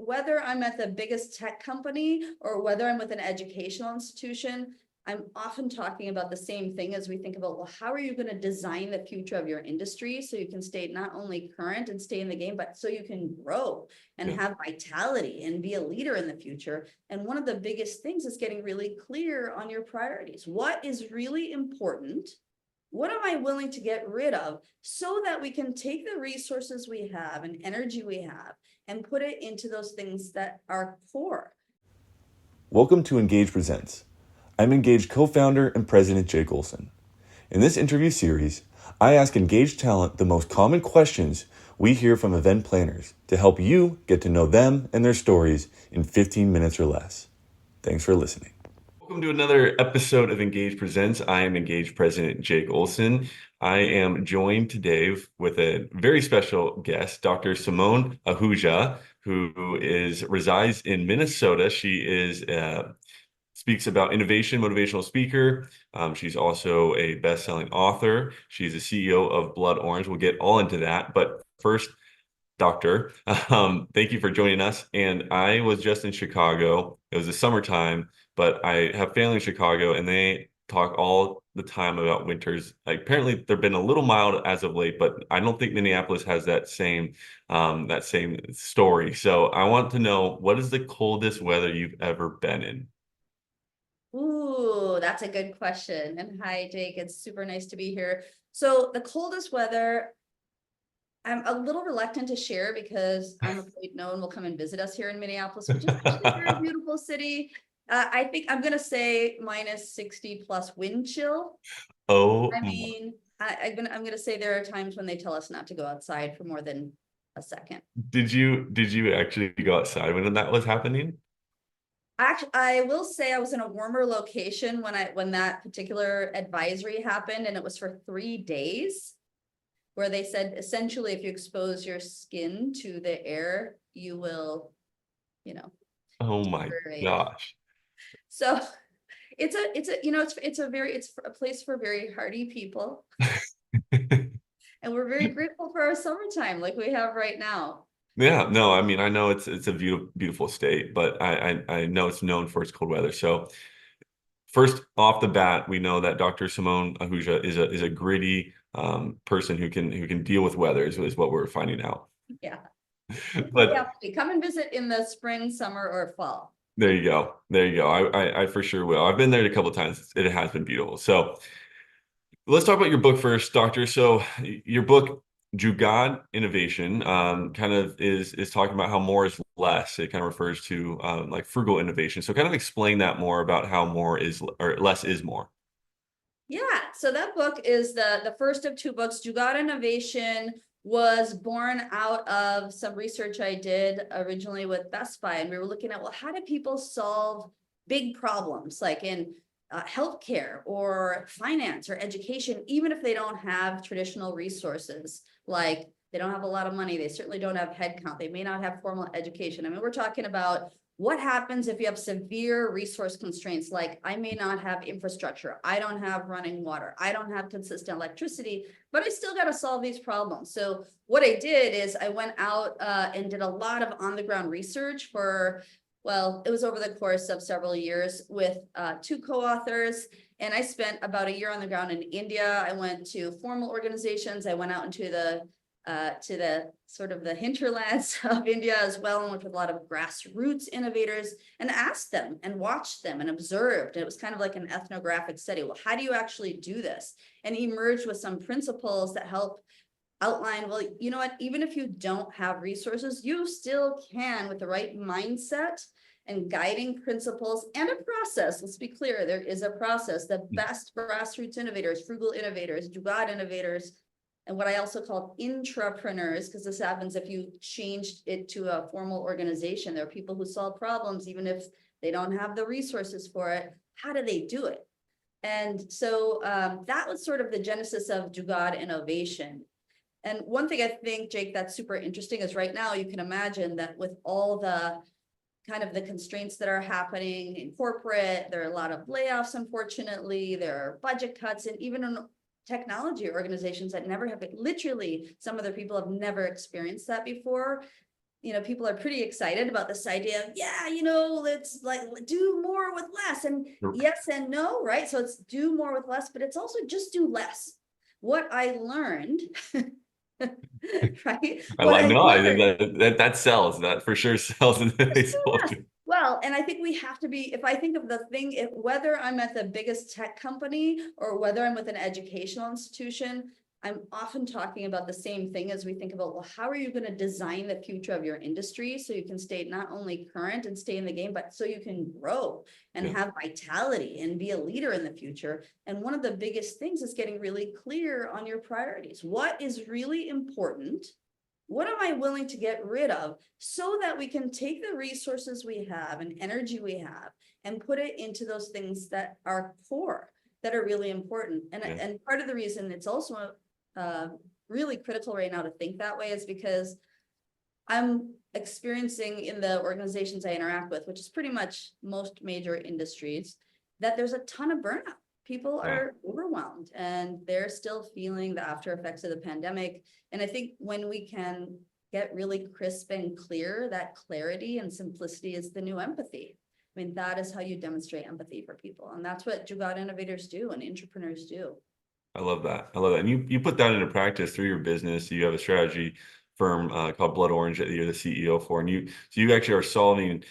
whether I'm at the biggest tech company or whether I'm with an educational institution, I'm often talking about the same thing as we think about, well, how are you going to design the future of your industry so you can stay not only current and stay in the game, but so you can grow and have vitality and be a leader in the future. And one of the biggest things is getting really clear on your priorities. What is really important? What am I willing to get rid of so that we can take the resources we have and energy we have and put it into those things that are core? Welcome to Engage Presents. I'm Engage co-founder and president Jake Olson. In this interview series, I ask Engage talent the most common questions we hear from event planners to help you get to know them and their stories in 15 minutes or less. Thanks for listening. Welcome to another episode of Engage Presents. I am Engage President Jake Olson. I am joined today with a very special guest, Dr. Simone Ahuja, who resides in Minnesota. She speaks about innovation, motivational speaker. She's also a best-selling author. She's the CEO of Blood Orange. We'll get all into that. But first, Doctor, thank you for joining us. And I was just in Chicago. It was the summertime, but I have family in Chicago, and they talk all the time about winters. Like, apparently, they've been a little mild as of late, but I don't think Minneapolis has that same story. So I want to know, what is the coldest weather you've ever been in? Ooh, that's a good question. And hi, Jake. It's super nice to be here. So the coldest weather, I'm a little reluctant to share because I'm afraid no one will come and visit us here in Minneapolis, which is actually a very beautiful city. I think I'm going to say minus 60 plus wind chill. Oh, I mean, I'm going to say there are times when they tell us not to go outside for more than a second. did you actually go outside when that was happening? Actually, I will say I was in a warmer location when that particular advisory happened, and it was for 3 days, where they said essentially if you expose your skin to the air, you will, Oh my deteriorate. gosh. So it's a place for very hardy people, and we're very grateful for our summertime like we have right now. Yeah, no, I mean, I know it's a beautiful state, but I know it's known for its cold weather. So first off the bat, we know that Dr. Simone Ahuja is a gritty person who can deal with weather is what we're finding out. Yeah. But Come and visit in the spring, summer, or fall. there you go. There you go. I for sure will. I've been there a couple of times. It has been beautiful. So let's talk about your book first, Doctor. So your book, Jugaad Innovation, kind of is talking about how more is less. It kind of refers to like frugal innovation. So kind of explain that more about how more is or less is more. Yeah, so that book is the first of 2 books. Jugaad Innovation was born out of some research I did originally with Best Buy, and we were looking at, well, how do people solve big problems like in healthcare or finance or education, even if they don't have traditional resources, like they don't have a lot of money, they certainly don't have headcount, they may not have formal education. I mean, we're talking about what happens if you have severe resource constraints, like I may not have infrastructure, I don't have running water, I don't have consistent electricity, but I still got to solve these problems. So what I did is I went out and did a lot of on-the-ground research for, well, it was over the course of several years with 2 co-authors. And I spent about a year on the ground in India. I went to formal organizations. I went out into the sort of the hinterlands of India as well, and worked with a lot of grassroots innovators and asked them and watched them and observed. And it was kind of like an ethnographic study. Well, how do you actually do this? And emerged with some principles that help outline, well, you know what, even if you don't have resources, you still can, with the right mindset and guiding principles and a process. Let's be clear, there is a process. The best grassroots innovators, frugal innovators, Jugaad innovators, and what I also call intrapreneurs, because this happens if you changed it to a formal organization. There are people who solve problems even if they don't have the resources for it. How do they do it? And so that was sort of the genesis of Jugaad Innovation. And one thing I think, Jake, that's super interesting is right now you can imagine that with all the kind of the constraints that are happening in corporate, there are a lot of layoffs, unfortunately, there are budget cuts, and even in technology organizations that never have, literally some of their people have never experienced that before. people are pretty excited about this idea of, yeah, let's like do more with less, and yes and no, right? So it's do more with less, but it's also just do less. What I learned, right? What I learned, that sells. That for sure sells in today's culture. well, and I think we have to be, if I think of the thing, whether I'm at the biggest tech company or whether I'm with an educational institution, I'm often talking about the same thing as we think about, well, how are you going to design the future of your industry so you can stay not only current and stay in the game, but so you can grow and have vitality and be a leader in the future. And one of the biggest things is getting really clear on your priorities. What is really important? What am I willing to get rid of so that we can take the resources we have and energy we have and put it into those things that are core, that are really important. And part of the reason it's also really critical right now to think that way is because I'm experiencing in the organizations I interact with, which is pretty much most major industries, that there's a ton of burnout. People are overwhelmed and they're still feeling the after effects of the pandemic. And I think when we can get really crisp and clear, that clarity and simplicity is the new empathy. I mean, that is how you demonstrate empathy for people. And that's what Jugaad innovators do and entrepreneurs do. I love that. I love that. And you put that into practice through your business. You have a strategy firm called Blood Orange that you're the CEO for, and you actually are solving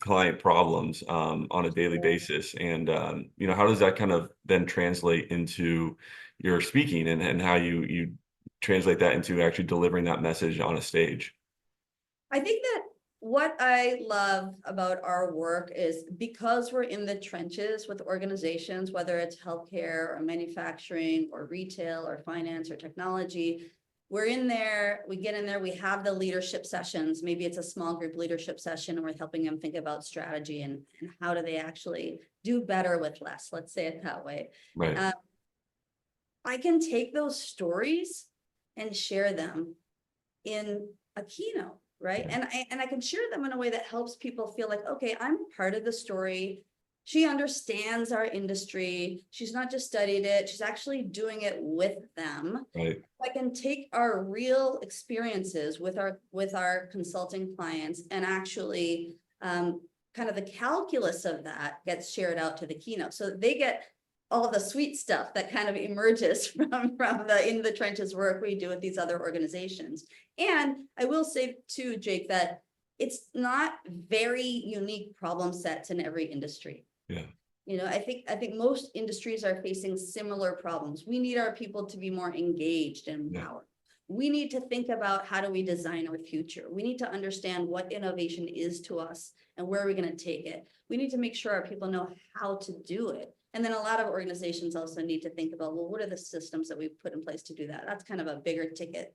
client problems on a daily basis. And how does that kind of then translate into your speaking and how you translate that into actually delivering that message on a stage? I think that what I love about our work is because we're in the trenches with organizations, whether it's healthcare or manufacturing or retail or finance or technology, we're in there, we get in there, we have the leadership sessions. Maybe it's a small group leadership session and we're helping them think about strategy and how do they actually do better with less, let's say it that way. Right. I can take those stories and share them in a keynote. Right. And I can share them in a way that helps people feel like, okay, I'm part of the story. She understands our industry. She's not just studied it. She's actually doing it with them. Right. I can take our real experiences with our consulting clients and actually kind of the calculus of that gets shared out to the keynote. So they get all the sweet stuff that kind of emerges from the in the trenches work we do with these other organizations. And I will say too, Jake, that it's not very unique problem sets in every industry. Yeah. I think most industries are facing similar problems. We need our people to be more engaged and empowered. We need to think about how do we design our future. We need to understand what innovation is to us and where are we going to take it. We need to make sure our people know how to do it. And then a lot of organizations also need to think about, well, what are the systems that we've put in place to do that? That's kind of a bigger ticket,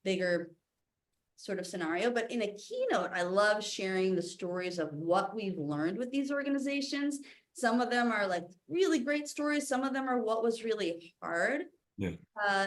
bigger sort of scenario. But in a keynote, I love sharing the stories of what we've learned with these organizations. Some of them are like really great stories. Some of them are what was really hard. Yeah.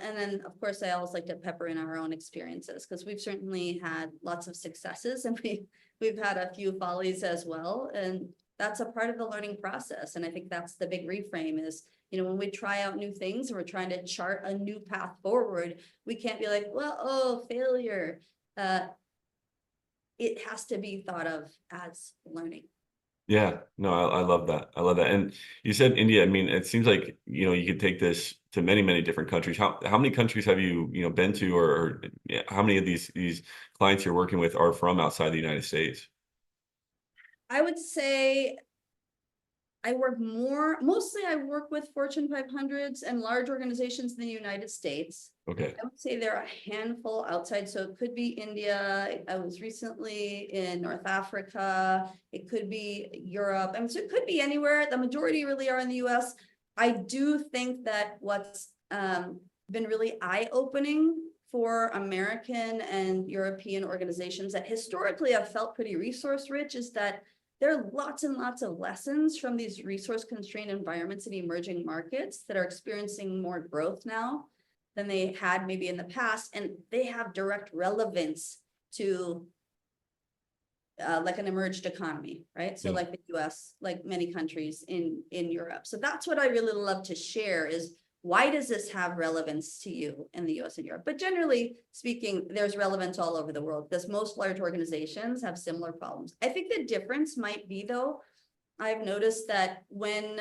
And then, of course, I always like to pepper in our own experiences because we've certainly had lots of successes and we've had a few follies as well. And that's a part of the learning process. And I think that's the big reframe is, when we try out new things and we're trying to chart a new path forward, we can't be like, well, failure. It has to be thought of as learning. Yeah, no, I love that. I love that. And you said India. I mean, it seems like, you could take this to many, many different countries. How many countries have you, been to, or how many of these clients you're working with are from outside the United States? I would say I work mostly I work with Fortune 500s and large organizations in the United States. Okay. I would say there are a handful outside. So it could be India. I was recently in North Africa. It could be Europe. I mean, so it could be anywhere. The majority really are in the US. I do think that what's been really eye-opening for American and European organizations that historically have felt pretty resource rich is that there are lots and lots of lessons from these resource constrained environments in emerging markets that are experiencing more growth now than they had maybe in the past. And they have direct relevance to like an emerged economy, right? So like the US, like many countries in Europe. So that's what I really love to share is why does this have relevance to you in the US and Europe? But generally speaking, there's relevance all over the world because most large organizations have similar problems. I think the difference might be, though, I've noticed that when,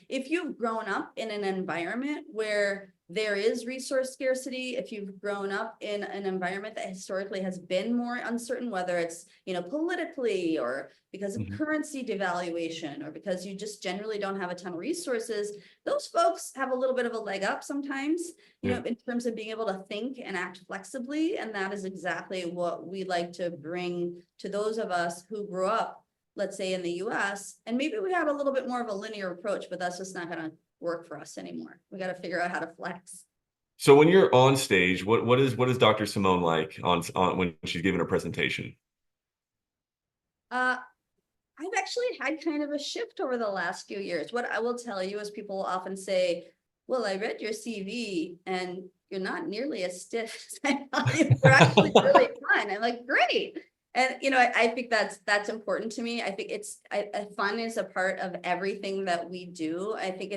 if you've grown up in an environment where there is resource scarcity, if you've grown up in an environment that historically has been more uncertain, whether it's, politically or because of currency devaluation or because you just generally don't have a ton of resources, those folks have a little bit of a leg up sometimes, in terms of being able to think and act flexibly. And that is exactly what we like to bring to those of us who grew up, let's say, in the US, and maybe we have a little bit more of a linear approach, but that's just not going to work for us anymore. We got to figure out how to flex. So when you're on stage, what is Dr. Simone like on when she's giving a presentation? I've actually had kind of a shift over the last few years. What I will tell you is people often say, well, I read your CV and you're not nearly as stiff as I thought you were. Actually really fun. I'm like, great. And, I think that's important to me. I think fun is a part of everything that we do. I think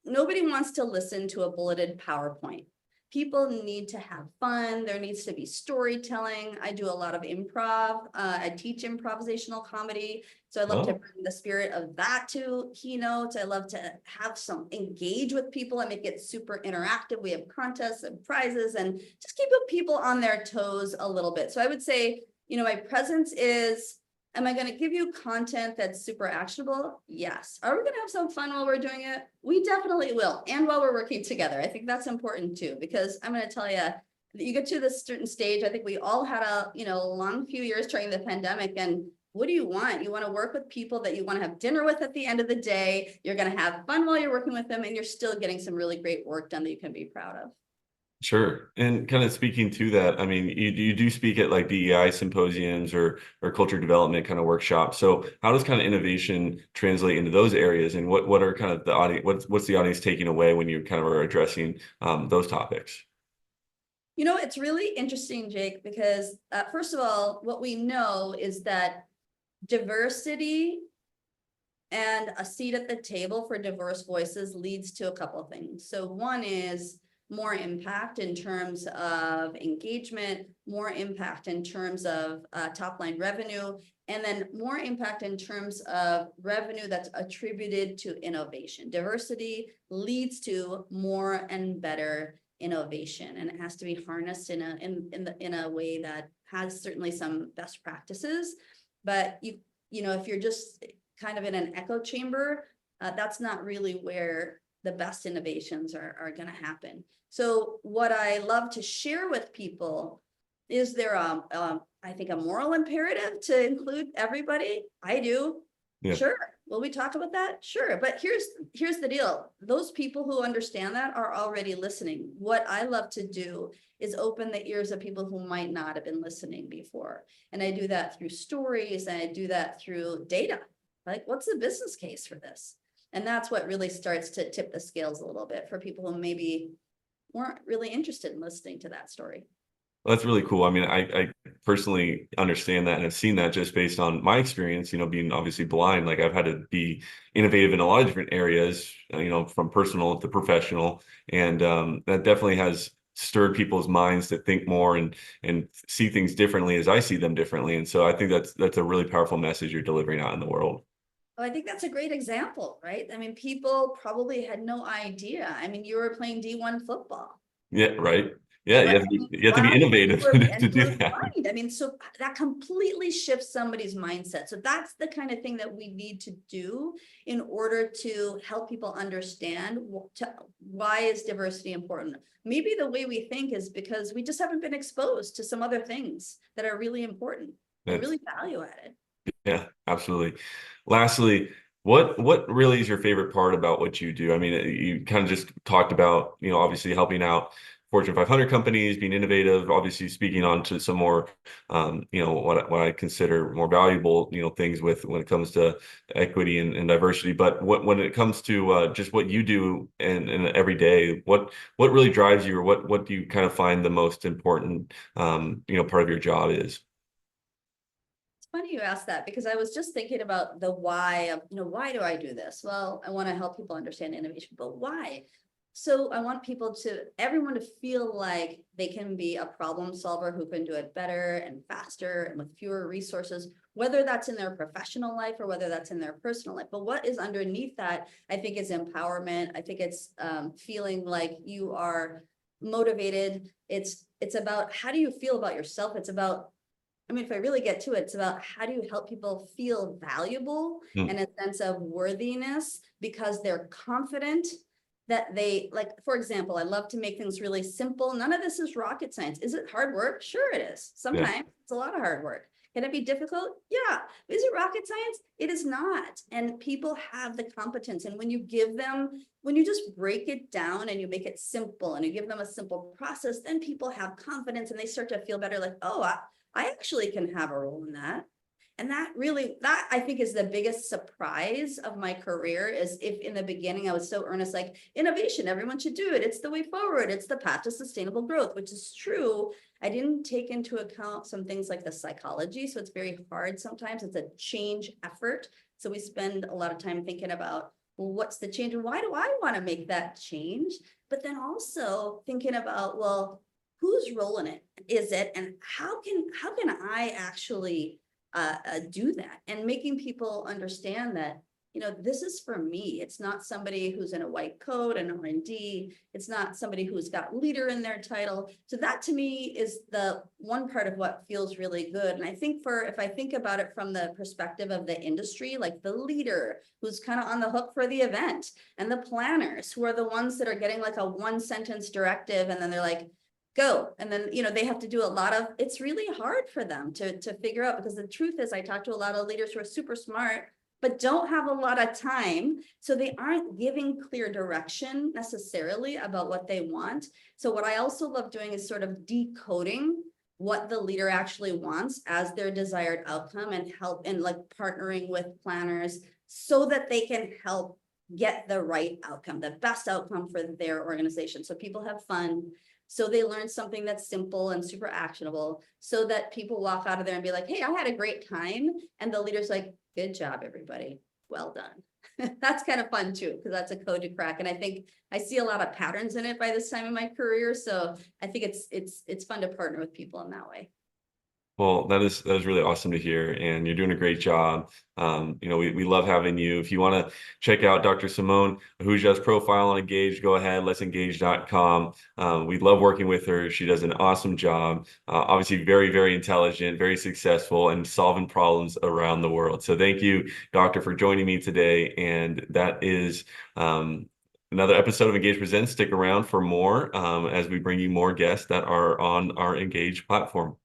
nobody wants to listen to a bulleted PowerPoint. People need to have fun. There needs to be storytelling. I do a lot of improv. I teach improvisational comedy. So I love to bring the spirit of that to keynotes. I love to have some engage with people and make it super interactive. We have contests and prizes and just keep people on their toes a little bit. So I would say, my presence is, am I going to give you content that's super actionable? Yes. Are we going to have some fun while we're doing it? We definitely will. And while we're working together, I think that's important too, because I'm going to tell you get to this certain stage. I think we all had a long few years during the pandemic. And what do you want? You want to work with people that you want to have dinner with at the end of the day. You're going to have fun while you're working with them, and you're still getting some really great work done that you can be proud of. Sure. And kind of speaking to that, I mean, you do speak at like DEI symposiums or culture development kind of workshops. So how does kind of innovation translate into those areas? And what are kind of the audience, what's the audience taking away when you kind of are addressing those topics? It's really interesting, Jake, because first of all, what we know is that diversity and a seat at the table for diverse voices leads to a couple of things. So one is more impact in terms of engagement, more impact in terms of top line revenue, and then more impact in terms of revenue that's attributed to innovation. Diversity leads to more and better innovation, and it has to be harnessed in a way that has certainly some best practices. But if you're just kind of in an echo chamber, that's not really where the best innovations are going to happen. So what I love to share with people is there, I think, a moral imperative to include everybody. I do. Yeah. Sure. Will we talk about that? Sure. But here's the deal. Those people who understand that are already listening. What I love to do is open the ears of people who might not have been listening before. And I do that through stories, and I do that through data. Like, what's the business case for this? And that's what really starts to tip the scales a little bit for people who maybe weren't really interested in listening to that story. Well, that's really cool. I mean, I personally understand that and have seen that just based on my experience, being obviously blind. Like, I've had to be innovative in a lot of different areas, from personal to professional. And that definitely has stirred people's minds to think more and see things differently as I see them differently. And so I think that's a really powerful message you're delivering out in the world. Oh, I think that's a great example, right? I mean, people probably had no idea. I mean, you were playing D1 football. Yeah, right. Yeah, you have to be innovative to do that. I mean, so that completely shifts somebody's mindset. So that's the kind of thing that we need to do in order to help people understand why is diversity important. Maybe the way we think is because we just haven't been exposed to some other things that are really important and really value added. Yeah, absolutely. Lastly, what really is your favorite part about what you do? I mean, you kind of just talked about, obviously helping out Fortune 500 companies, being innovative, obviously speaking on to some more, what I consider more valuable, things when it comes to equity and diversity. But when it comes to just what you do and every day, what really drives you, or what do you kind of find the most important, part of your job is? Funny you asked that, because I was just thinking about the why of, why do I do this? Well, I want to help people understand innovation, but why? So I want everyone to feel like they can be a problem solver who can do it better and faster and with fewer resources, whether that's in their professional life or whether that's in their personal life. But what is underneath that, I think, is empowerment. I think it's feeling like you are motivated. It's about, how do you feel about yourself? It's about, I mean, if I really get to it, it's about how do you help people feel valuable and a sense of worthiness because they're confident that they, like, for example, I love to make things really simple. None of this is rocket science. Is it hard work? Sure it is. Sometimes it's a lot of hard work. Can it be difficult? Yeah. Is it rocket science? It is not. And people have the competence. And when you just break it down and you make it simple and you give them a simple process, then people have confidence and they start to feel better, like, oh, I actually can have a role in that. And that I think is the biggest surprise of my career, is if in the beginning I was so earnest, like, innovation, everyone should do it. It's the way forward. It's the path to sustainable growth, which is true. I didn't take into account some things like the psychology. So it's very hard sometimes. It's a change effort. So we spend a lot of time thinking about, well, what's the change and why do I want to make that change? But then also thinking about, well, whose role in it is it? And how can I actually do that, and making people understand that, this is for me. It's not somebody who's in a white coat and R&D. It's not somebody who's got leader in their title. So that to me is the one part of what feels really good. And I think if I think about it from the perspective of the industry, like the leader who's kind of on the hook for the event, and the planners who are the ones that are getting like a 1-sentence directive, and then they're like, go. And then, they have to do a lot of, it's really hard for them to figure out, because the truth is, I talk to a lot of leaders who are super smart, but don't have a lot of time. So they aren't giving clear direction necessarily about what they want. So what I also love doing is sort of decoding what the leader actually wants as their desired outcome, and help, and like partnering with planners so that they can help get the right outcome, the best outcome for their organization. So people have fun. So they learn something that's simple and super actionable, so that people walk out of there and be like, hey, I had a great time. And the leader's like, good job, everybody. Well done. That's kind of fun too, because that's a code to crack. And I think I see a lot of patterns in it by this time in my career. So I think it's fun to partner with people in that way. Well, that is really awesome to hear, and you're doing a great job. We love having you. If you want to check out Dr. Simone Ahuja's profile on Engage, go ahead, letsengage.com. We love working with her. She does an awesome job. Obviously, very, very intelligent, very successful, and solving problems around the world. So thank you, Doctor, for joining me today. And that is another episode of Engage Presents. Stick around for more as we bring you more guests that are on our Engage platform.